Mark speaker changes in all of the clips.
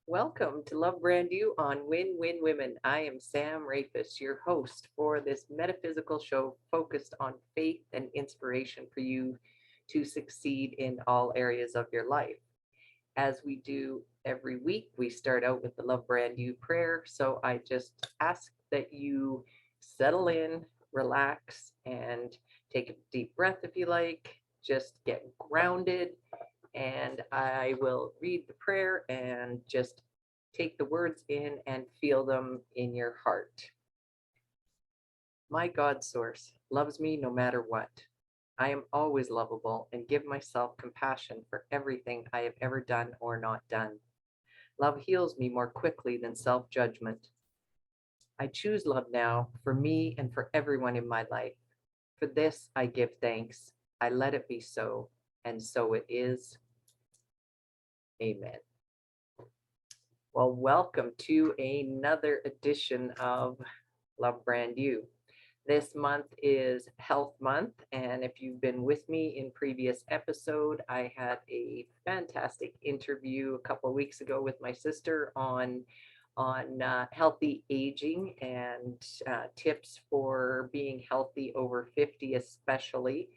Speaker 1: Welcome to Love Brand You on Win Win Women. I am Sam Rafis, your host for this metaphysical show focused on faith and inspiration for you to succeed in all areas of your life. As we do every week, we start out with the Love Brand You prayer. So I just ask that you settle in, relax, and take a deep breath if you like. Just get grounded, and I will read the prayer and just take the words in and feel them in your heart. My God source loves me no matter what. I am always lovable and give myself compassion for everything I have ever done or not done. Love heals me more quickly than self-judgment. I choose love now for me and for everyone in my life. For this I give thanks. I let it be so, and so it is. Amen. Well, welcome to another edition of Love Brand You. This month is Health Month, and if you've been with me in previous episode, I had a fantastic interview a couple of weeks ago with my sister on healthy aging and tips for being healthy over 50, especially.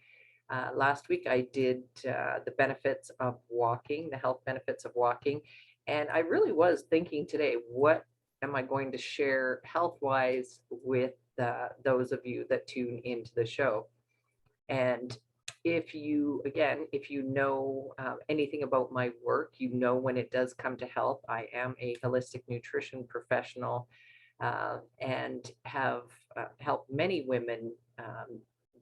Speaker 1: Last week I did the benefits of walking, the health benefits of walking. And I really was thinking today, what am I going to share health-wise with those of you that tune into the show? And if you, again, if you know anything about my work, you know when it does come to health, I am a holistic nutrition professional and have helped many women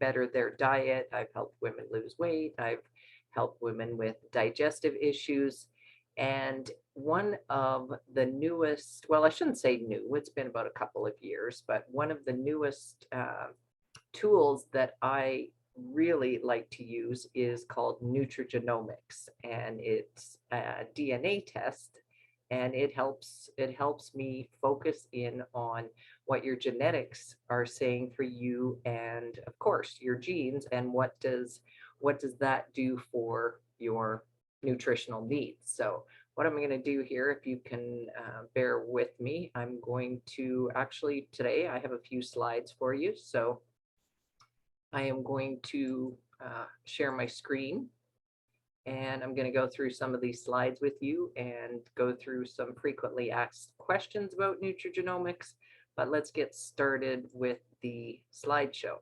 Speaker 1: better their diet. I've helped women lose weight. I've helped women with digestive issues. And one of the newest, well, I shouldn't say new, it's been about a couple of years, but one of the newest tools that I really like to use is called Nutrigenomix, and it's a DNA test, and it helps me focus in on what your genetics are saying for you, and of course your genes, and what does that do for your nutritional needs. So what I'm going to do here, if you can bear with me, I'm going to actually today I have a few slides for you. So I am going to share my screen, and I'm going to go through some of these slides with you and go through some frequently asked questions about nutrigenomics. But let's get started with the slideshow.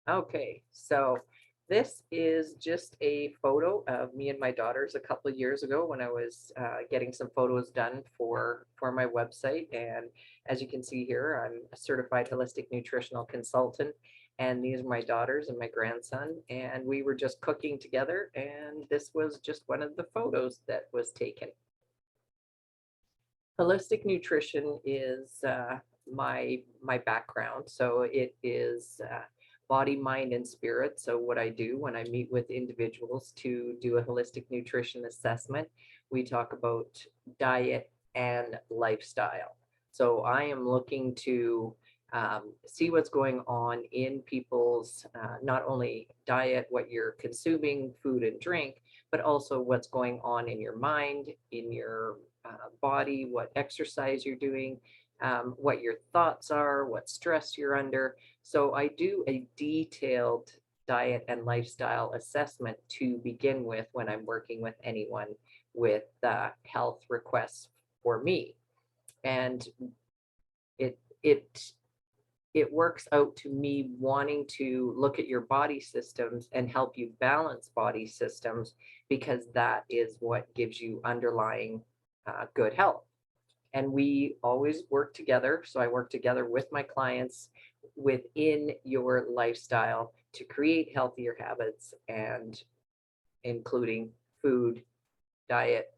Speaker 1: Okay, so this is just a photo of me and my daughters a couple of years ago when I was getting some photos done for my website. And as you can see here, I'm a certified holistic nutritional consultant. And these are my daughters and my grandson. And we were just cooking together. And this was just one of the photos that was taken. Holistic nutrition is my background. So it is body, mind, and spirit. So what I do when I meet with individuals to do a holistic nutrition assessment, we talk about diet and lifestyle. So I am looking to see what's going on in people's not only diet, what you're consuming, food and drink, but also what's going on in your mind, in your body, what exercise you're doing, what your thoughts are, what stress you're under. So I do a detailed diet and lifestyle assessment to begin with when I'm working with anyone with health requests for me. And it works out to me wanting to look at your body systems and help you balance body systems, because that is what gives you underlying good health. And we always work together. So I work together with my clients within your lifestyle to create healthier habits, and including food, diet,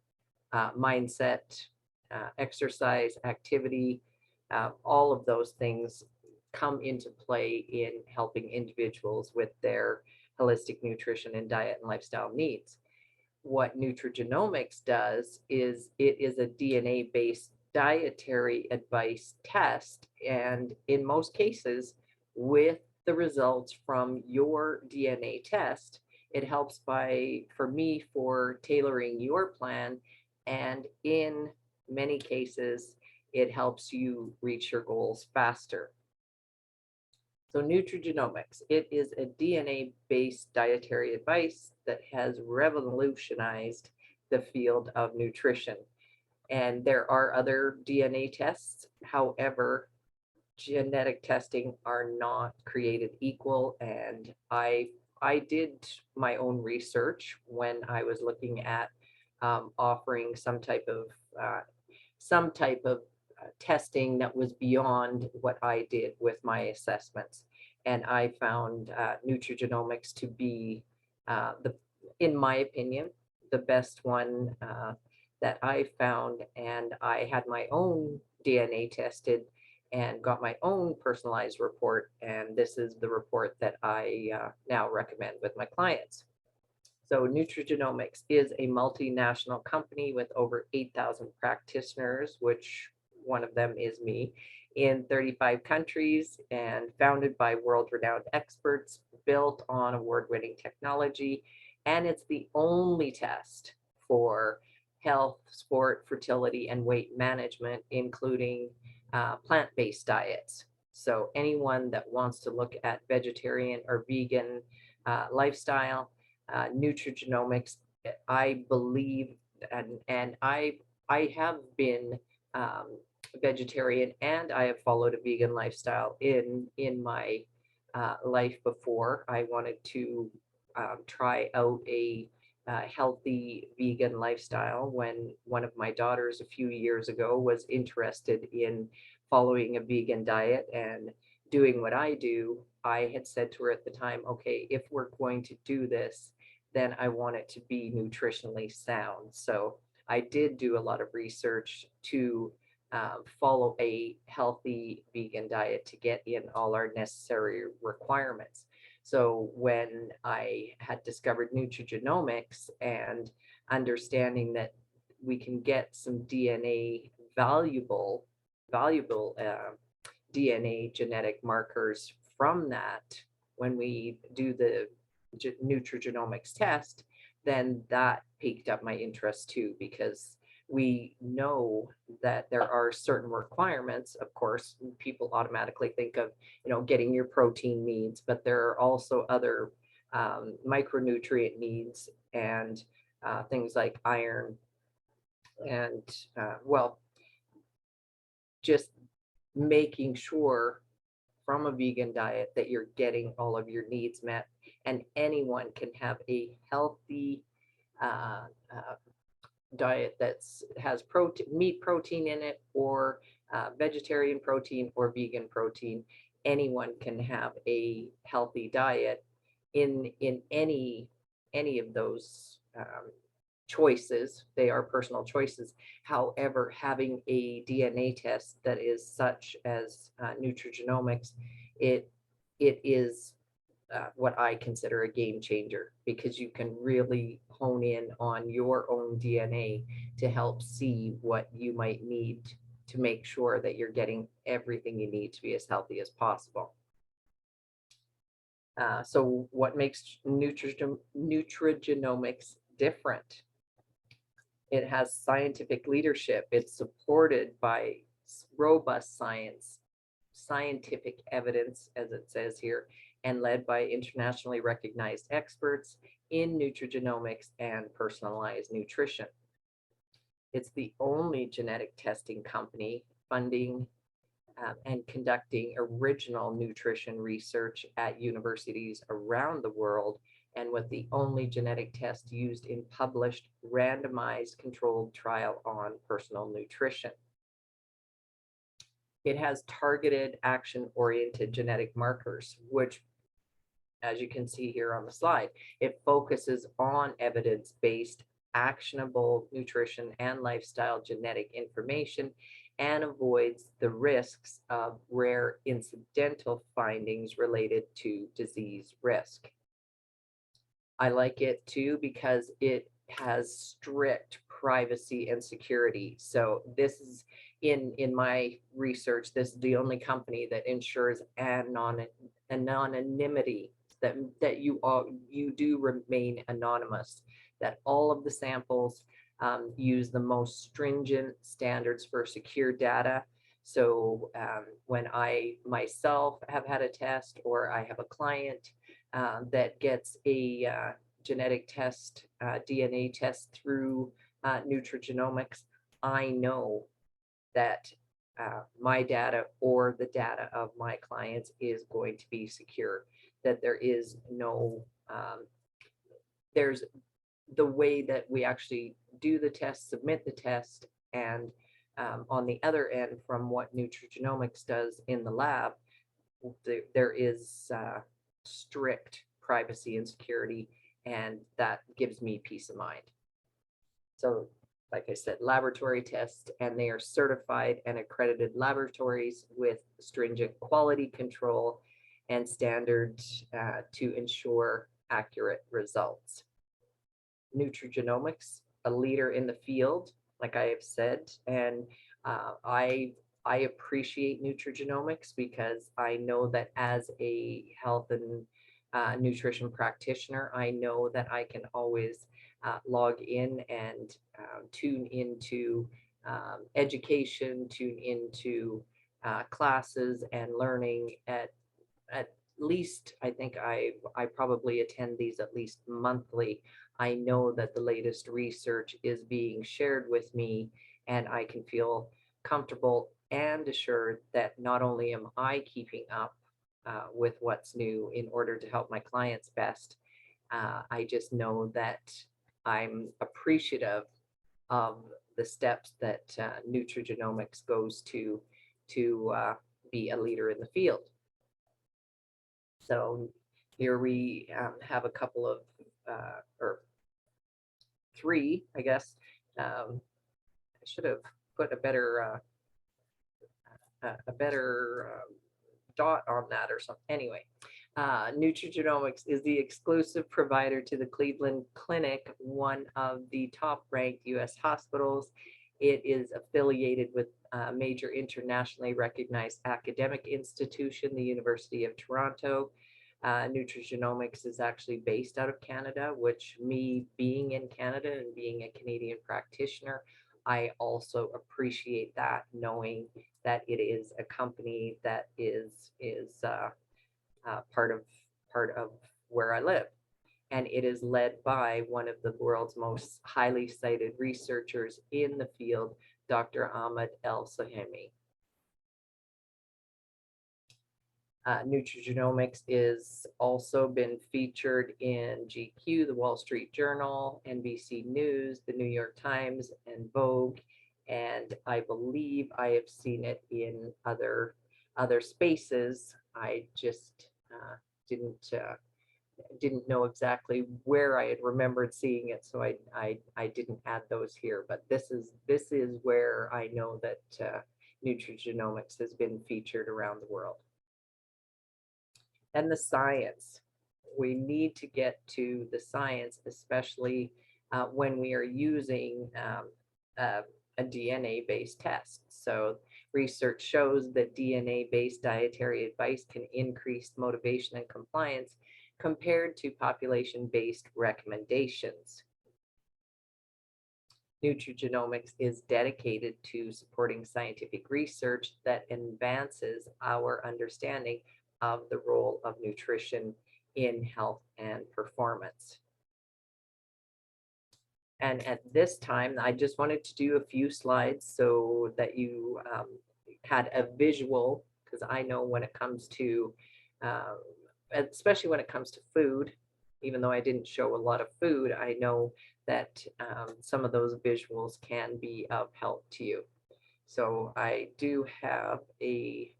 Speaker 1: mindset, exercise, activity, all of those things come into play in helping individuals with their holistic nutrition and diet and lifestyle needs. What Nutrigenomix does is it is a DNA-based dietary advice test. And in most cases, with the results from your DNA test. It helps for tailoring your plan. And in many cases, it helps you reach your goals faster. So Nutrigenomix, it is a DNA-based dietary advice that has revolutionized the field of nutrition. And there are other DNA tests. However, genetic testing are not created equal. And I did my own research when I was looking at offering some type of testing that was beyond what I did with my assessments. And I found Nutrigenomix to be, in my opinion, the best one that I found. And I had my own DNA tested and got my own personalized report. And this is the report that I now recommend with my clients. So Nutrigenomix is a multinational company with over 8,000 practitioners, which one of them is me, in 35 countries, and founded by world-renowned experts, built on award-winning technology. And it's the only test for health, sport, fertility, and weight management, including plant-based diets. So anyone that wants to look at vegetarian or vegan lifestyle, Nutrigenomix, I believe, and I have been vegetarian, and I have followed a vegan lifestyle in my life before. I wanted to try out a healthy vegan lifestyle when one of my daughters a few years ago was interested in following a vegan diet and doing what I do. I had said to her at the time, okay, if we're going to do this, then I want it to be nutritionally sound. So I did do a lot of research to follow a healthy vegan diet to get in all our necessary requirements. So when I had discovered Nutrigenomix and understanding that we can get some valuable DNA genetic markers from that when we do the Nutrigenomix test, then that piqued up my interest too, because we know that there are certain requirements. Of course, people automatically think of, getting your protein needs, but there are also other micronutrient needs and things like iron and, just making sure from a vegan diet that you're getting all of your needs met. And anyone can have a healthy uh, diet that has meat protein in it, or vegetarian protein or vegan protein. Anyone can have a healthy diet in any of those choices. They are personal choices. However, having a DNA test that is such as Nutrigenomix, it is what I consider a game changer, because you can really hone in on your own DNA to help see what you might need to make sure that you're getting everything you need to be as healthy as possible. So what makes Nutrigenomix different? It has scientific leadership. It's supported by robust scientific evidence, as it says here, and led by internationally recognized experts in nutrigenomics and personalized nutrition. It's the only genetic testing company funding and conducting original nutrition research at universities around the world, and with the only genetic test used in published randomized controlled trial on personal nutrition. It has targeted action-oriented genetic markers, which, as you can see here on the slide, it focuses on evidence-based, actionable nutrition and lifestyle genetic information, and avoids the risks of rare incidental findings related to disease risk. I like it too because it has strict privacy and security. So this is in my research, this is the only company that ensures anonymity, that you do remain anonymous, that all of the samples use the most stringent standards for secure data. So when I myself have had a test, or I have a client that gets a genetic test, DNA test through Nutrigenomix, I know that my data or the data of my clients is going to be secure, that there is no, there's the way that we actually do the test, submit the test, and on the other end, from what Nutrigenomix does in the lab, there is strict privacy and security, and that gives me peace of mind. So, like I said, laboratory tests, and they are certified and accredited laboratories with stringent quality control and standards to ensure accurate results. Nutrigenomix, a leader in the field, like I have said, and I appreciate Nutrigenomix because I know that as a health and nutrition practitioner, I know that I can always log in and tune into education, tune into classes and learning at least, I think I probably attend these at least monthly. I know that the latest research is being shared with me, and I can feel comfortable and assured that not only am I keeping up with what's new in order to help my clients best, I just know that I'm appreciative of the steps that Nutrigenomix goes to be a leader in the field. So here we have a couple of, or three, I guess. I should have put a better dot on that or something. Anyway, Nutrigenomix is the exclusive provider to the Cleveland Clinic, one of the top-ranked U.S. hospitals. It is affiliated with a major internationally recognized academic institution, the University of Toronto. Nutrigenomix is actually based out of Canada, which, me being in Canada and being a Canadian practitioner, I also appreciate that, knowing that it is a company that is part of where I live. And it is led by one of the world's most highly cited researchers in the field, Dr. El-Sohemy. Nutrigenomix is also been featured in GQ, the Wall Street Journal, NBC News, the New York Times, and Vogue. And I believe I have seen it in other spaces. I just didn't know exactly where I had remembered seeing it, so I didn't add those here. But this is where I know that Nutrigenomix has been featured around the world. And the science. We need to get to the science, especially when we are using a DNA-based test. So research shows that DNA-based dietary advice can increase motivation and compliance compared to population-based recommendations. Nutrigenomix is dedicated to supporting scientific research that advances our understanding of the role of nutrition in health and performance. And at this time, I just wanted to do a few slides so that you had a visual, because I know when it comes to, especially when it comes to food, even though I didn't show a lot of food, I know that some of those visuals can be of help to you. So I do have a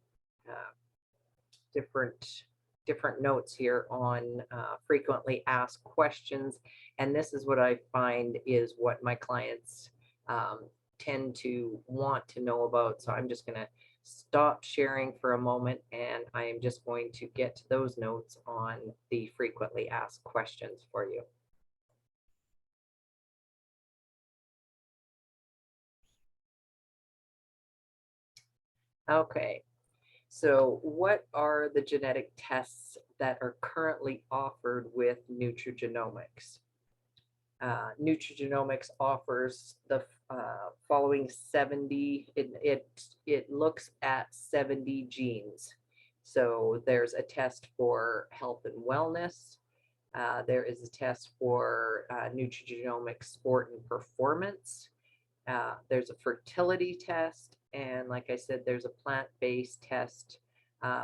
Speaker 1: different notes here on frequently asked questions. And this is what I find is what my clients tend to want to know about. So I'm just going to stop sharing for a moment, and I am just going to get to those notes on the frequently asked questions for you. Okay. So what are the genetic tests that are currently offered with Nutrigenomix? Nutrigenomix offers the following 70, it looks at 70 genes. So there's a test for health and wellness. There is a test for nutrigenomic sport and performance. There's a fertility test. And like I said, there's a plant-based test,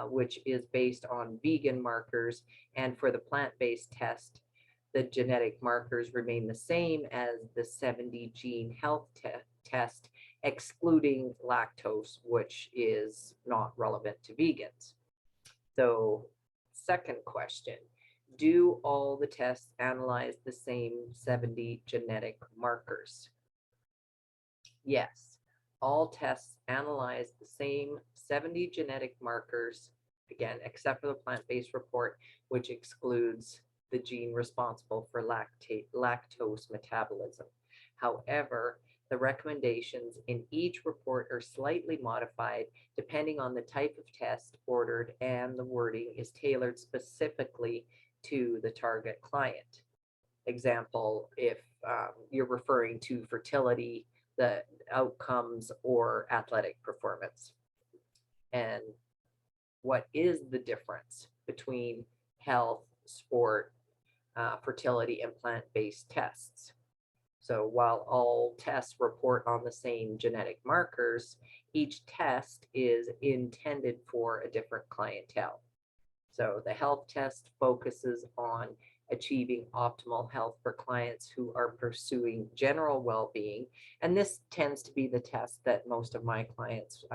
Speaker 1: which is based on vegan markers. And for the plant-based test, the genetic markers remain the same as the 70 gene health test, excluding lactose, which is not relevant to vegans. So, second question, do all the tests analyze the same 70 genetic markers? Yes, all tests analyze the same 70 genetic markers, again, except for the plant-based report, which excludes the gene responsible for lactose metabolism. However, the recommendations in each report are slightly modified depending on the type of test ordered, and the wording is tailored specifically to the target client. Example, if you're referring to fertility, the outcomes, or athletic performance. And what is the difference between health, sport, fertility, and plant-based tests? So while all tests report on the same genetic markers, each test is intended for a different clientele. So the health test focuses on achieving optimal health for clients who are pursuing general well-being. And this tends to be the test that most of my clients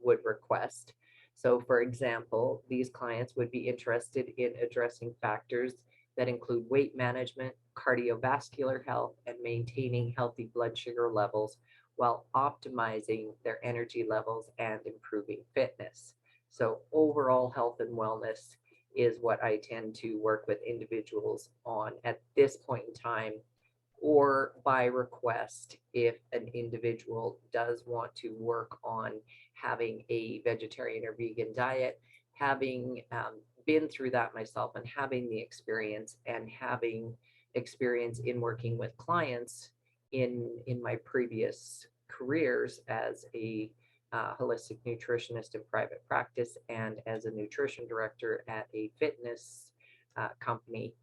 Speaker 1: would request. So for example, these clients would be interested in addressing factors that include weight management, cardiovascular health, and maintaining healthy blood sugar levels while optimizing their energy levels and improving fitness. So overall health and wellness is what I tend to work with individuals on at this point in time, or by request if an individual does want to work on having a vegetarian or vegan diet, having been through that myself and having the experience and having experience in working with clients in my previous careers as a holistic nutritionist in private practice and as a nutrition director at a fitness company.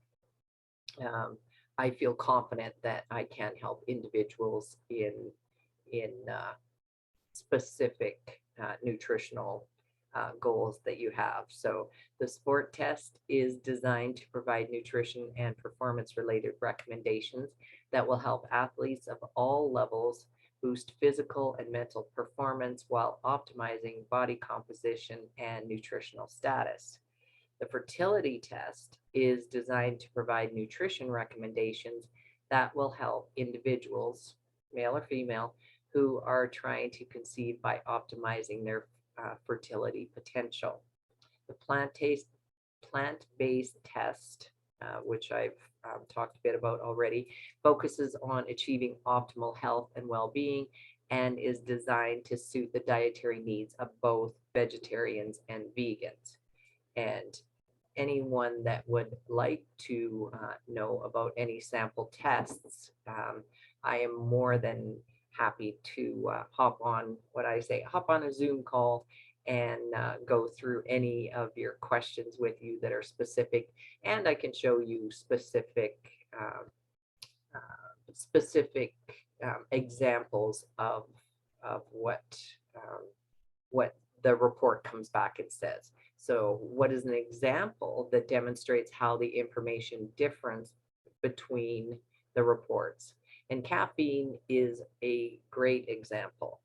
Speaker 1: I feel confident that I can help individuals in specific nutritional goals that you have. So the sport test is designed to provide nutrition and performance related recommendations that will help athletes of all levels boost physical and mental performance while optimizing body composition and nutritional status. The fertility test is designed to provide nutrition recommendations that will help individuals, male or female, who are trying to conceive by optimizing their fertility potential. The plant-based test, which I've talked a bit about already, focuses on achieving optimal health and well-being and is designed to suit the dietary needs of both vegetarians and vegans. And anyone that would like to know about any sample tests, I am more than happy to hop on a Zoom call and go through any of your questions with you that are specific, and I can show you specific examples of what the report comes back and says. So what is an example that demonstrates how the information differs between the reports? And caffeine is a great example.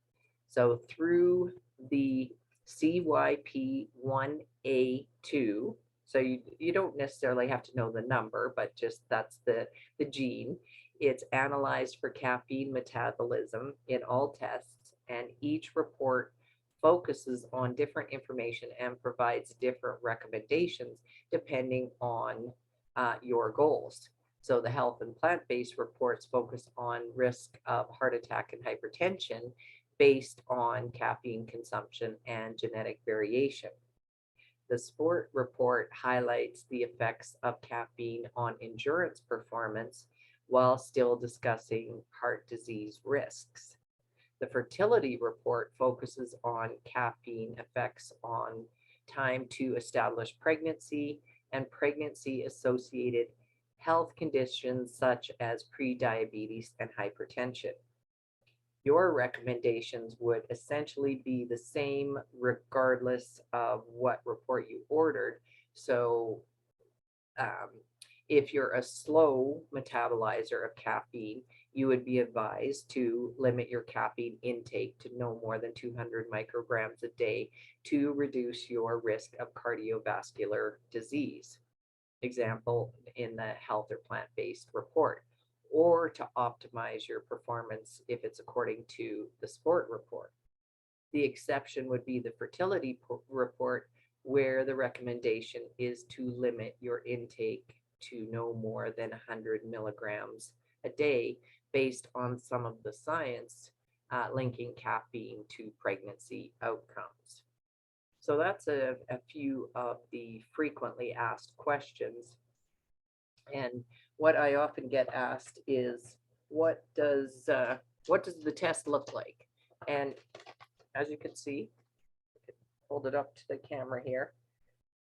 Speaker 1: So through the CYP1A2, so you don't necessarily have to know the number, but just that's the gene. It's analyzed for caffeine metabolism in all tests, and each report focuses on different information and provides different recommendations depending on your goals. So the health and plant-based reports focus on risk of heart attack and hypertension, based on caffeine consumption and genetic variation. The sport report highlights the effects of caffeine on endurance performance while still discussing heart disease risks. The fertility report focuses on caffeine effects on time to establish pregnancy and pregnancy associated health conditions such as prediabetes and hypertension. Your recommendations would essentially be the same regardless of what report you ordered. So um, if you're a slow metabolizer of caffeine, you would be advised to limit your caffeine intake to no more than 200 micrograms a day to reduce your risk of cardiovascular disease. Example in the health or plant-based report, or to optimize your performance if it's according to the sport report. The exception would be the fertility report, where the recommendation is to limit your intake to no more than 100 milligrams a day based on some of the science linking caffeine to pregnancy outcomes. So that's a few of the frequently asked questions. And what I often get asked is, what does the test look like? And as you can see, hold it up to the camera here.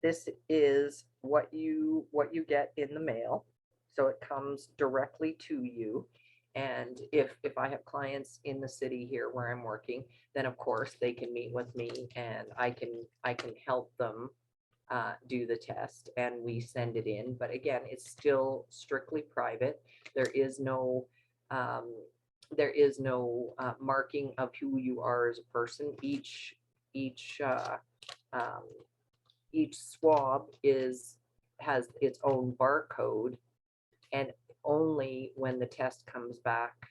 Speaker 1: This is what you get in the mail. So it comes directly to you. And if I have clients in the city here where I'm working, then of course they can meet with me and I can help them do the test, and we send it in. But again, it's still strictly private. There is no marking of who you are as a person. Each swab has its own barcode, and only when the test comes back,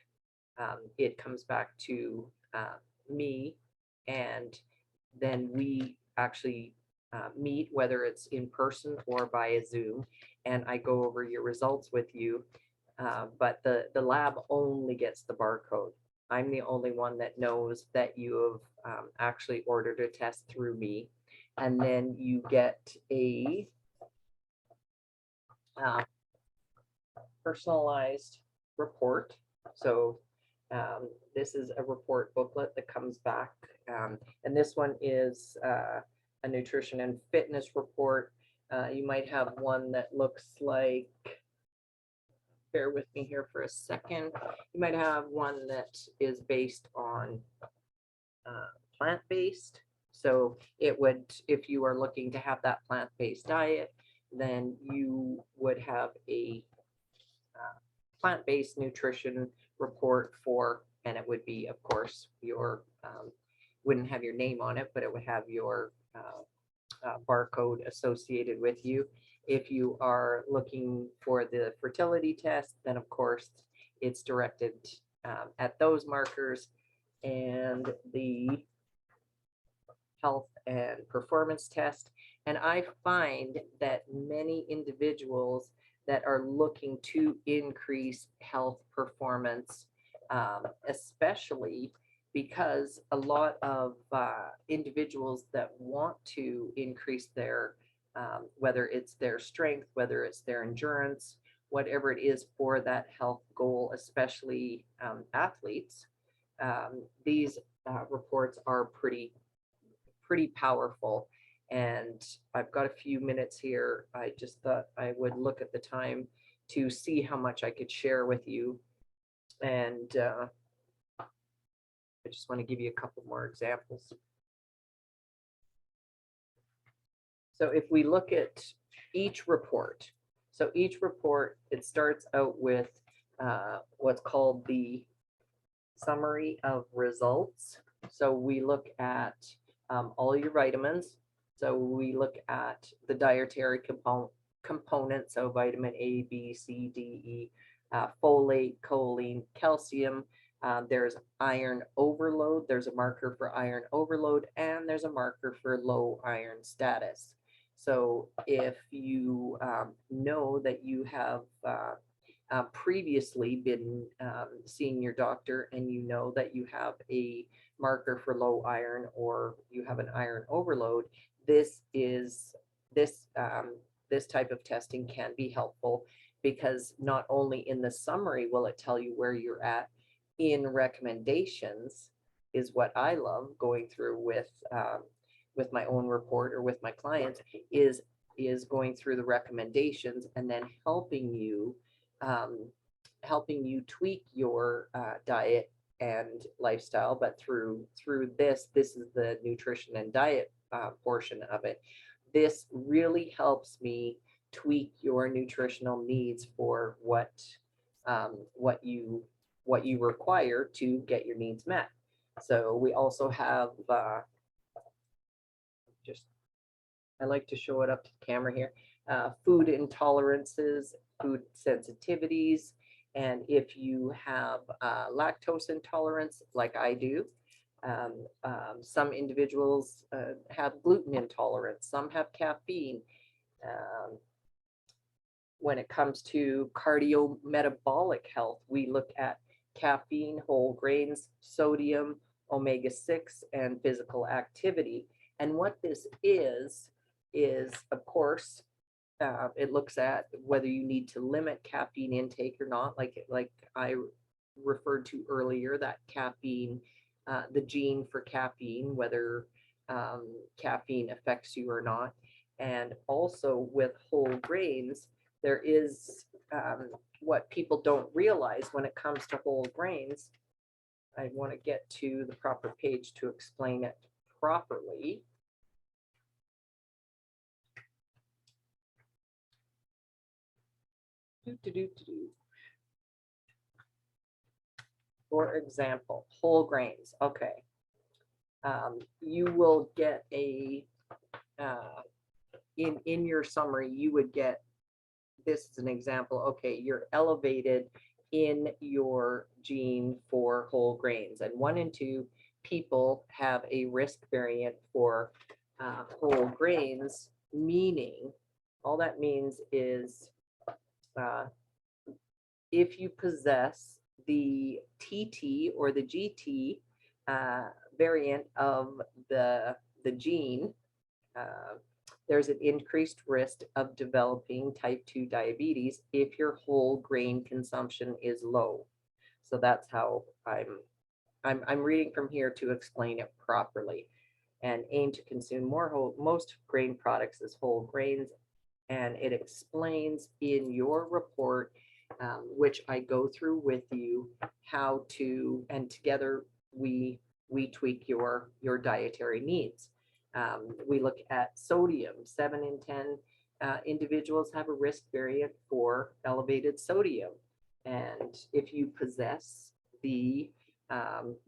Speaker 1: it comes back to me, and then we actually meet, whether it's in person or via Zoom, and I go over your results with you. But the lab only gets the barcode. I'm the only one that knows that you have actually ordered a test through me. And then you get a personalized report. So this is a report booklet that comes back. And this one is a nutrition and fitness report. You might have one that looks like, bear with me here for a second. You might have one that is based on plant-based. So it would, if you are looking to have that plant-based diet, then you would have a plant-based nutrition report for, and it would be, of course, your, wouldn't have your name on it, but it would have your barcode associated with you. If you are looking for the fertility test, then of course it's directed at those markers, and the health and performance test. And I find that many individuals that are looking to increase health performance, especially because a lot of individuals that want to increase their, whether it's their strength, whether it's their endurance, whatever it is for that health goal, especially athletes, these reports are pretty powerful. And I've got a few minutes here. I just thought I would look at the time to see how much I could share with you. And I just want to give you a couple more examples. So if we look at each report, so each report, it starts out with what's called the summary of results. So we look at all your vitamins. So we look at the dietary components, so vitamin A, B, C, D, E, folate, choline, calcium. There's iron overload. There's a marker for iron overload, and there's a marker for low iron status. So if you know that you have previously been seeing your doctor and you know that you have a marker for low iron or you have an iron overload, this is this type of testing can be helpful, because not only in the summary will it tell you where you're at, in recommendations is what I love going through with my own report or with my clients, is going through the recommendations and then helping you tweak your diet and lifestyle. But through this is the nutrition and diet portion of it. This really helps me tweak your nutritional needs for what you require to get your needs met. So we also have just, I like to show it up to the camera here, food intolerances, food sensitivities, and if you have lactose intolerance like I do, some individuals have gluten intolerance, some have caffeine. When it comes to cardiometabolic health, we look at caffeine, whole grains, sodium, omega-6, and physical activity. And what this is of course, it looks at whether you need to limit caffeine intake or not, like I referred to earlier, that caffeine, the gene for caffeine, whether caffeine affects you or not. And also with whole grains, there is what people don't realize when it comes to whole grains. I want to get to the proper page to explain it properly. For example, whole grains. Okay. You will get a, in your summary, you would get, this is an example. Okay, you're elevated in your gene for whole grains, and 1 in 2 people have a risk variant for whole grains, meaning all that means is if you possess the TT or the GT variant of the gene, there's an increased risk of developing type 2 diabetes if your whole grain consumption is low. So that's how I'm reading from here to explain it properly. And aim to consume most grain products as whole grains. And it explains in your report, which I go through with you, how to, and together we tweak your dietary needs. We look at sodium. 7 in 10 individuals have a risk variant for elevated sodium. And if you possess the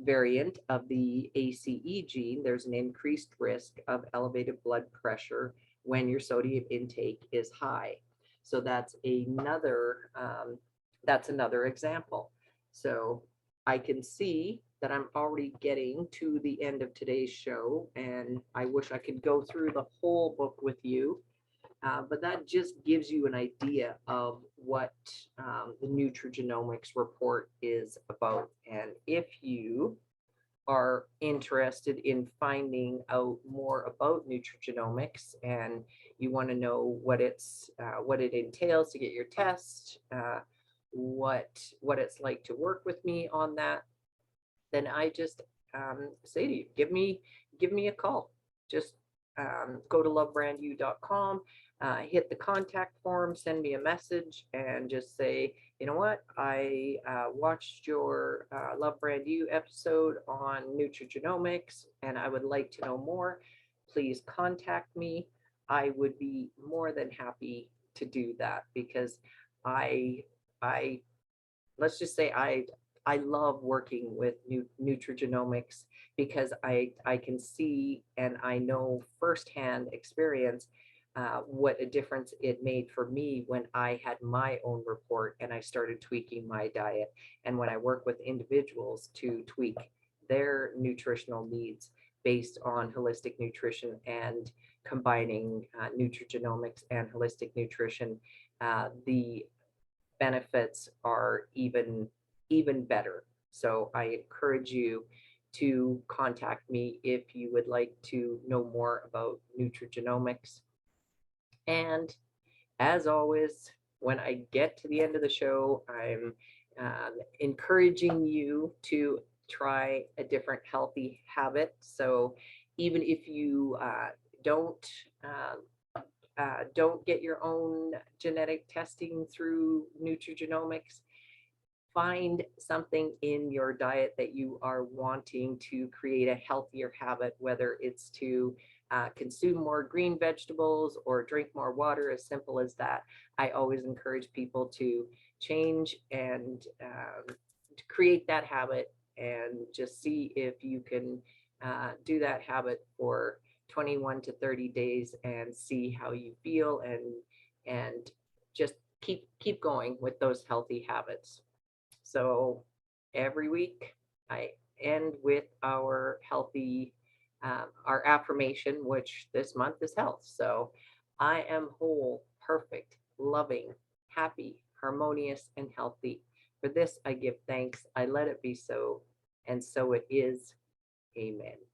Speaker 1: variant of the ACE gene, there's an increased risk of elevated blood pressure when your sodium intake is high. So that's another example. So I can see that I'm already getting to the end of today's show, and I wish I could go through the whole book with you, but that just gives you an idea of what the Nutrigenomix report is about. And if you are interested in finding out more about Nutrigenomix and you want to know what it entails to get your test, what it's like to work with me on that, then I just say to you, give me a call. Just go to lovebrandyou.com, hit the contact form, send me a message, and just say, you know what, I watched your Love Brand You episode on Nutrigenomix, and I would like to know more. Please contact me. I would be more than happy to do that, because let's just say I love working with Nutrigenomix, because I can see and I know firsthand experience what a difference it made for me when I had my own report and I started tweaking my diet, and when I work with individuals to tweak their nutritional needs based on holistic nutrition and combining Nutrigenomix and holistic nutrition. benefits are even better. So I encourage you to contact me if you would like to know more about nutrigenomics. And as always, when I get to the end of the show, I'm encouraging you to try a different healthy habit. So even if you don't don't get your own genetic testing through nutrigenomics, find something in your diet that you are wanting to create a healthier habit, whether it's to consume more green vegetables or drink more water, as simple as that. I always encourage people to change and to create that habit and just see if you can do that habit for 21 to 30 days and see how you feel, and just keep going with those healthy habits. So every week I end with our healthy, our affirmation, which this month is health. So I am whole, perfect, loving, happy, harmonious, and healthy. For this I give thanks. I let it be so, and so it is. Amen.